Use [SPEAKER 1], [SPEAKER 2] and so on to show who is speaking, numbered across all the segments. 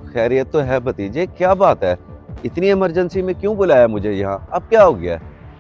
[SPEAKER 1] खैरियत तो है भतीजे, क्या बात है? इतनी इमरजेंसी में क्यों बुलाया मुझे यहाँ? अब क्या हो गया?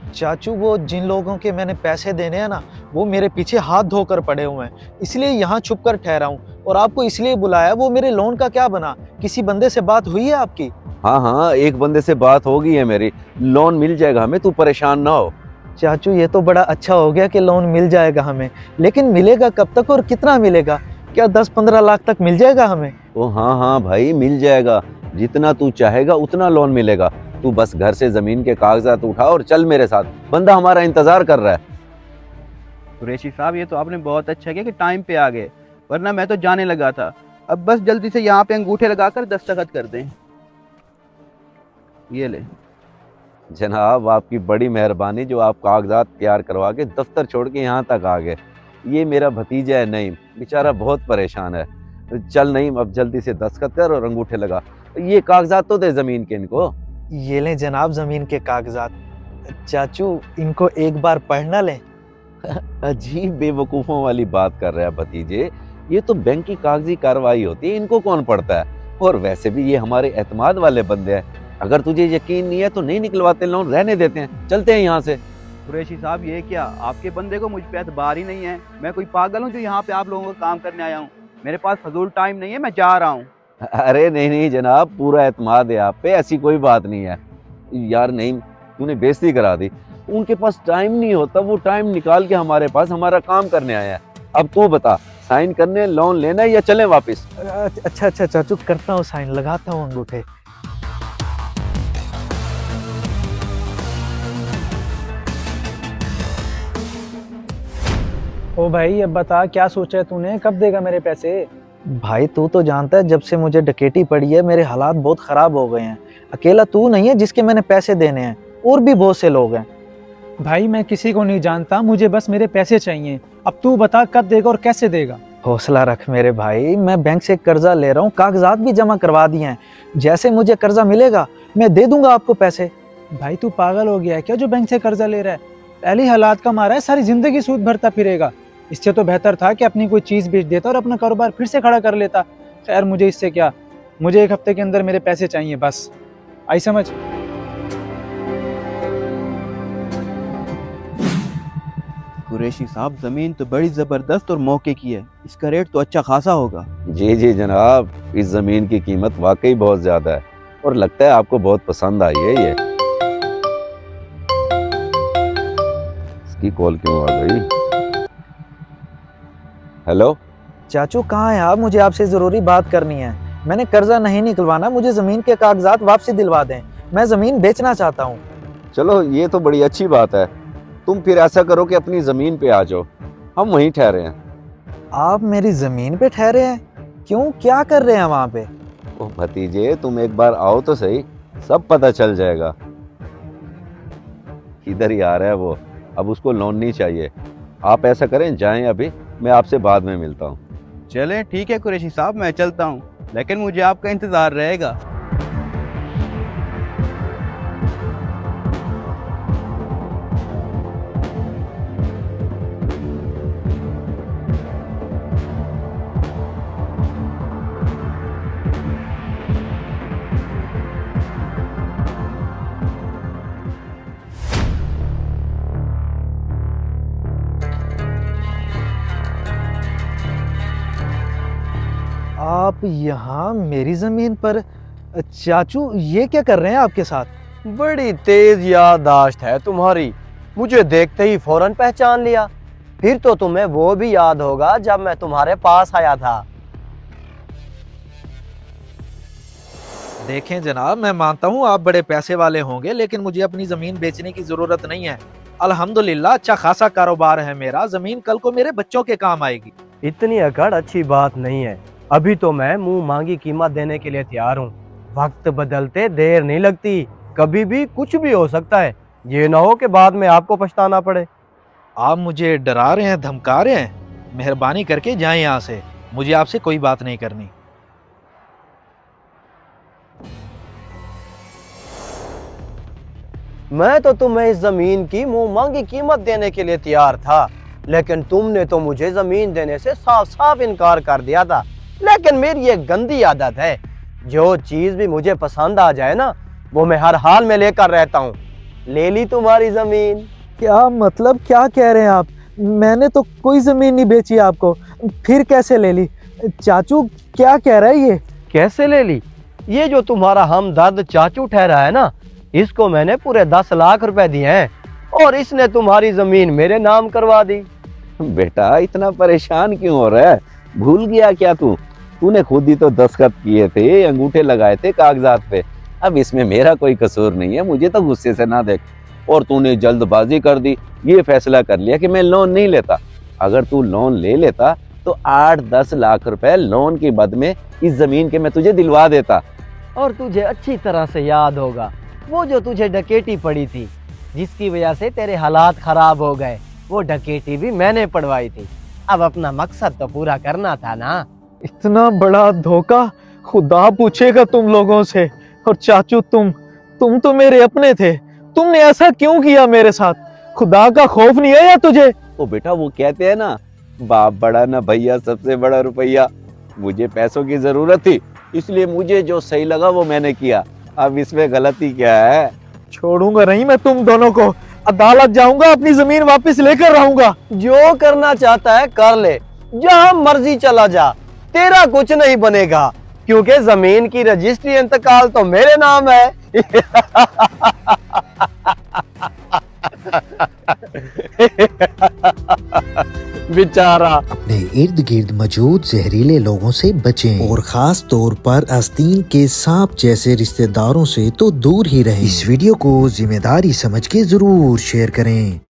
[SPEAKER 2] चाचू वो जिन लोगों के मैंने पैसे देने हैं ना, वो मेरे पीछे हाथ धोकर पड़े हुए हैं, इसलिए यहाँ छुप कर ठहरा हूँ और आपको इसलिए बुलाया। वो मेरे लोन का क्या बना? किसी बंदे से बात हुई है आपकी?
[SPEAKER 1] हाँ हाँ, एक बंदे से बात हो गई है मेरी, लोन मिल जाएगा हमें, तू परेशान ना हो।
[SPEAKER 2] चाचू ये तो बड़ा अच्छा हो गया कि लोन मिल जाएगा हमें, लेकिन मिलेगा कब तक और कितना मिलेगा? क्या 10-15 लाख तक मिल जाएगा हमें?
[SPEAKER 1] ओ हाँ हाँ भाई, मिल जाएगा, जितना तू चाहेगा उतना लोन मिलेगा। तू बस घर से जमीन के कागजात उठा और चल मेरे साथ, बंदा हमारा इंतजार कर रहा है।
[SPEAKER 3] कुरैशी साहब, ये तो आपने बहुत अच्छा किया कि टाइम पे आ गए, वरना मैं तो जाने लगा था। अब बस जल्दी से यहाँ पे अंगूठे लगाकर दस्तखत कर दें। ये ले।
[SPEAKER 1] जनाब आपकी बड़ी मेहरबानी, जो आप कागजात तैयार करवा के दफ्तर छोड़ के यहाँ तक आ गए। ये मेरा भतीजा है नईम, बेचारा बहुत परेशान है। चल नईम, अब जल्दी से दस्तखत कर और अंगूठे लगा। ये कागजात तो दे जमीन के इनको।
[SPEAKER 2] ये लें जनाब जमीन के कागजात। चाचू इनको एक बार पढ़ना लें।
[SPEAKER 1] अजीब बेवकूफ़ों वाली बात कर रहे हैं भतीजे, ये तो बैंक की कागजी कार्रवाई होती है, इनको कौन पढ़ता है? और वैसे भी ये हमारे एतमाद वाले बंदे हैं, अगर तुझे यकीन नहीं है तो नहीं निकलवाते लोन, रहने देते हैं, चलते हैं यहाँ से।
[SPEAKER 3] कुरैशी साहब, ये क्या, आपके बंदे को मुझ पे एतबार ही नहीं है? मैं कोई पागल हूँ जो यहाँ पे आप लोगों का काम करने आया हूँ? मेरे पास फजूल टाइम नहीं है, मैं जा रहा हूँ।
[SPEAKER 1] अरे नहीं नहीं जनाब, पूरा एतमाद है आप पे, ऐसी कोई बात नहीं है। यार नहीं, तूने बेइज्जती करा दी। उनके पास टाइम नहीं होता, वो टाइम निकाल के हमारे पास हमारा काम करने आया है। अब तू बता, साइन करने, लोन लेना है या चलें वापस?
[SPEAKER 2] अच्छा अच्छा चाचू, करता हूँ साइन, लगाता हूँ अंगूठे।
[SPEAKER 4] ओ भाई, अब बता क्या सोचा है तूने, कब देगा मेरे पैसे?
[SPEAKER 2] भाई तू तो जानता है, जब से मुझे डकैती पड़ी है मेरे हालात बहुत खराब हो गए हैं। अकेला तू नहीं है जिसके मैंने पैसे देने हैं, और भी बहुत से लोग हैं।
[SPEAKER 4] भाई मैं किसी को नहीं जानता, मुझे बस मेरे पैसे चाहिए। अब तू बता कब देगा और कैसे देगा?
[SPEAKER 2] हौसला रख मेरे भाई, मैं बैंक से कर्जा ले रहा हूँ, कागजात भी जमा करवा दिए हैं। जैसे मुझे कर्जा मिलेगा मैं दे दूंगा आपको पैसे।
[SPEAKER 4] भाई तू पागल हो गया है क्या जो बैंक से कर्जा ले रहा है? पहले हालात का मारा है, सारी जिंदगी सूद भरता फिरेगा। इससे तो बेहतर था कि अपनी कोई चीज बेच देता और अपना कारोबार फिर से खड़ा कर लेता। खैर मुझे इससे क्या, मुझे 1 हफ्ते के अंदर मेरे पैसे चाहिए बस, आई समझ?
[SPEAKER 3] कुरैशी साहब, जमीन तो बड़ी जबरदस्त और मौके की है, इसका रेट तो अच्छा खासा होगा।
[SPEAKER 1] जी जी जनाब, इस जमीन की कीमत वाकई बहुत ज्यादा है और लगता है आपको बहुत पसंद आई है ये। इसकी कॉल क्यों आ गई? हेलो
[SPEAKER 2] चाचू कहाँ हैं आप? मुझे आपसे जरूरी बात करनी है। मैंने कर्जा नहीं निकलवाना, मुझे जमीन के कागजात वापसी दिलवा दें, मैं जमीन बेचना चाहता हूँ।
[SPEAKER 1] चलो ये तो बड़ी अच्छी बात है। तुम फिर ऐसा करो कि अपनी जमीन पे आ जाओ, हम वहीं ठहरे हैं।
[SPEAKER 2] आप मेरी जमीन पे ठहरे हैं? क्यों, क्या कर रहे हैं वहाँ पे?
[SPEAKER 1] ओ भतीजे, तुम एक बार आओ तो सही, सब पता चल जाएगा। इधर ही आ रहा है वो, अब उसको लोन नहीं चाहिए। आप ऐसा करें, जाएं अभी, मैं आपसे बाद में मिलता हूँ।
[SPEAKER 3] चलें ठीक है कुरैशी साहब, मैं चलता हूँ, लेकिन मुझे आपका इंतजार रहेगा।
[SPEAKER 2] आप यहाँ मेरी जमीन पर? चाचू ये क्या कर रहे हैं आपके साथ?
[SPEAKER 5] बड़ी तेज याददाश्त है तुम्हारी, मुझे देखते ही फौरन पहचान लिया। फिर तो तुम्हें वो भी याद होगा जब मैं तुम्हारे पास आया था।
[SPEAKER 2] देखें जनाब, मैं मानता हूँ आप बड़े पैसे वाले होंगे, लेकिन मुझे अपनी जमीन बेचने की जरूरत नहीं है। अल्हम्दुलिल्लाह अच्छा खासा कारोबार है मेरा, जमीन कल को मेरे बच्चों के काम आएगी।
[SPEAKER 5] इतनी अकड़ अच्छी बात नहीं है, अभी तो मैं मुंह मांगी कीमत देने के लिए तैयार हूँ। वक्त बदलते देर नहीं लगती, कभी भी कुछ भी हो सकता है। ये ना हो कि बाद में आपको पछताना पड़े।
[SPEAKER 2] आप मुझे डरा रहे हैं, धमका रहे हैं? मेहरबानी करके जाएं यहाँ से, मुझे आपसे कोई बात नहीं करनी।
[SPEAKER 5] मैं तो तुम्हें इस जमीन की मुंह मांगी कीमत देने के लिए तैयार था, लेकिन तुमने तो मुझे जमीन देने से साफ साफ इनकार कर दिया था। लेकिन मेरी एक गंदी आदत है, जो चीज भी मुझे पसंद आ जाए ना, वो मैं हर हाल में लेकर रहता हूँ। ले ली तुम्हारी जमीन।
[SPEAKER 2] क्या मतलब, क्या कह रहे हैं आप? मैंने तो कोई जमीन नहीं बेची आपको, फिर कैसे ले ली? चाचू क्या कह रहा है ये?
[SPEAKER 5] कैसे ले ली? ये जो तुम्हारा हमदर्द चाचू ठहरा है ना, इसको मैंने पूरे 10 लाख रुपए दिए हैं और इसने तुम्हारी जमीन मेरे नाम करवा दी।
[SPEAKER 1] बेटा इतना परेशान क्यों हो रहा है? भूल गया क्या तूने खुद ही तो दस्तखत किए थे, अंगूठे लगाए थे कागजात पे। अब इसमें मेरा कोई कसूर नहीं है, मुझे तो गुस्से से ना देख। और तूने जल्दबाजी कर दी, ये फैसला कर लिया कि मैं लोन नहीं लेता। अगर तू लोन ले लेता तो 8-10 लाख रुपए लोन के बद में इस जमीन के मैं तुझे दिलवा देता।
[SPEAKER 5] और तुझे अच्छी तरह से याद होगा, वो जो तुझे डकैती पड़ी थी, जिसकी वजह से तेरे हालात खराब हो गए, वो डकैती भी मैंने पड़वाई थी। अब अपना मकसद तो पूरा करना था ना।
[SPEAKER 2] इतना बड़ा धोखा खुदा पूछेगा तुम लोगों से। और चाचू तुम तो मेरे अपने थे, तुमने ऐसा क्यों किया मेरे साथ? खुदा का खौफ नहीं है या तुझे?
[SPEAKER 1] ओ बेटा, वो कहते हैं ना, बाप बड़ा ना भैया, सबसे बड़ा रुपया। मुझे पैसों की जरूरत थी, इसलिए मुझे जो सही लगा वो मैंने किया। अब इसमें गलती क्या है?
[SPEAKER 2] छोड़ूंगा नहीं मैं तुम दोनों को। अदालत जाऊंगा, अपनी जमीन वापस लेकर रहूंगा।
[SPEAKER 5] जो करना चाहता है कर ले, जहां मर्जी चला जा, तेरा कुछ नहीं बनेगा, क्योंकि जमीन की रजिस्ट्री इंतकाल तो मेरे नाम है। बेचारा।
[SPEAKER 6] अपने इर्द गिर्द मौजूद जहरीले लोगों से बचें और खास तौर पर आस्तीन के सांप जैसे रिश्तेदारों से तो दूर ही रहें। इस वीडियो को जिम्मेदारी समझ के जरूर शेयर करें।